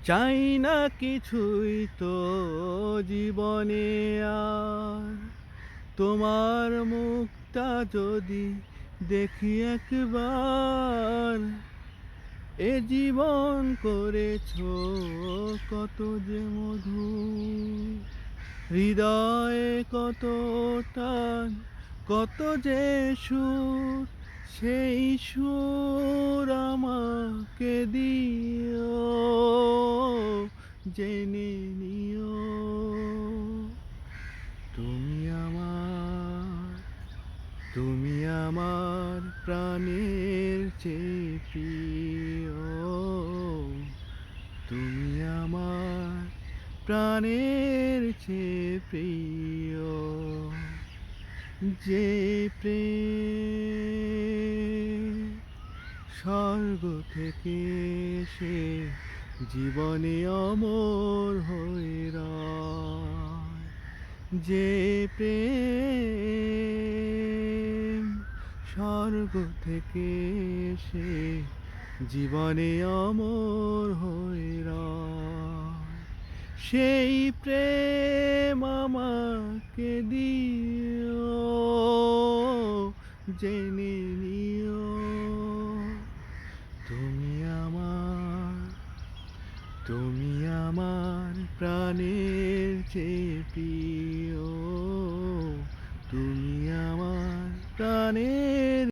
চাই না কিছুই তো জীবনে আর, তোমার মুখটা যদি দেখি একবার। এ জীবন করেছো কত যে মধুর, হৃদয়ে কত টান, কত যে সুর, সেই সুর আমাকে দিও, জেনে নিও তুমি আমার, তুমি আমার প্রাণের চেয়ে প্রিয়, তুমি আমার প্রাণের চেয়ে প্রিয়। যে প্রেম স্বর্গ থেকে এসে জীবনে অমর হয়ে রয়, যে প্রেম স্বর্গ থেকে এসে জীবনে অমর হয়ে রয়, সেই প্রেম আমাকে দিও, জেনে নিও তুমি আমার, তুমি আমার প্রাণের চেয়ে প্রিয়, তুমি আমার প্রাণের